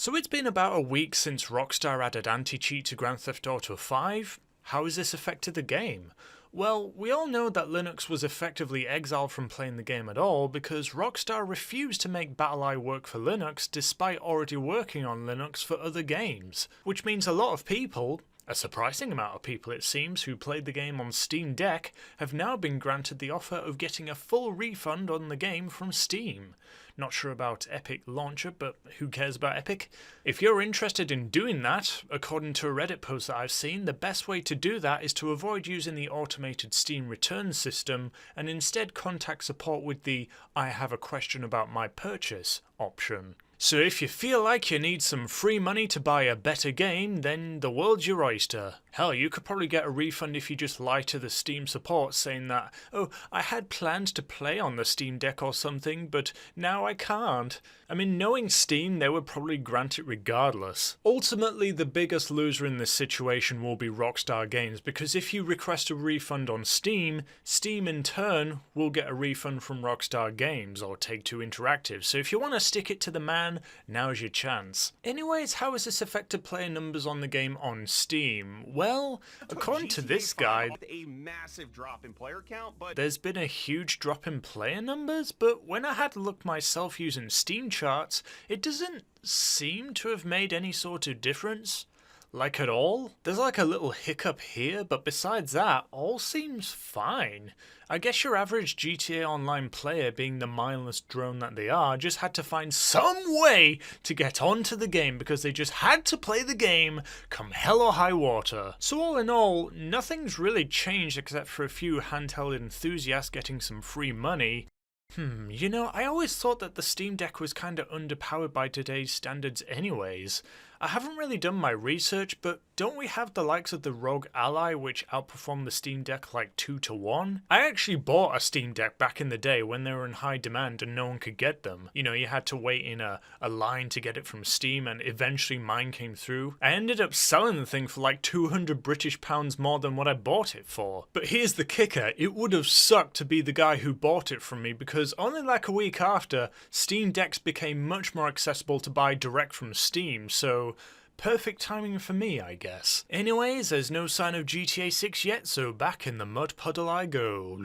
So it's been about a week since Rockstar added anti-cheat to Grand Theft Auto 5. How has this affected the game? Well, we all know that Linux was effectively exiled from playing the game at all because Rockstar refused to make Battleye work for Linux despite already working on Linux for other games. Which means a lot of people, a surprising amount of people it seems, who played the game on Steam Deck have now been granted the offer of getting a full refund on the game from Steam. Not sure about Epic Launcher, but who cares about Epic? If you're interested in doing that, according to a Reddit post that I've seen, the best way to do that is to avoid using the automated Steam return system and instead contact support with the "I have a question about my purchase" option. So if you feel like you need some free money to buy a better game, then the world's your oyster. Hell, you could probably get a refund if you just lie to the Steam support saying that, "Oh, I had plans to play on the Steam Deck or something, but now I can't." I mean, knowing Steam, they would probably grant it regardless. Ultimately, the biggest loser in this situation will be Rockstar Games, because if you request a refund on Steam, Steam in turn will get a refund from Rockstar Games or Take-Two Interactive. So if you want to stick it to the man, now's your chance. Anyways, how has this affected player numbers on the game on Steam? Well, according to this guy, a massive drop in player count, but there's been a huge drop in player numbers, but when I had to look myself using Steam charts, it doesn't seem to have made any sort of difference. Like at all. There's like a little hiccup here, but besides that, all seems fine. I guess your average GTA Online player, being the mindless drone that they are, just had to find some way to get onto the game because they just had to play the game come hell or high water. So all in all, nothing's really changed except for a few handheld enthusiasts getting some free money. You know, I always thought that the Steam Deck was kinda underpowered by today's standards anyways. I haven't really done my research, but don't we have the likes of the Rogue Ally which outperform the Steam Deck like 2-1? I actually bought a Steam Deck back in the day when they were in high demand and no one could get them. You know, you had to wait in a line to get it from Steam, and eventually mine came through. I ended up selling the thing for like £200 more than what I bought it for. But here's the kicker, it would have sucked to be the guy who bought it from me because only like a week after, Steam Decks became much more accessible to buy direct from Steam, so perfect timing for me, I guess. Anyways, there's no sign of GTA 6 yet, so back in the mud puddle I go.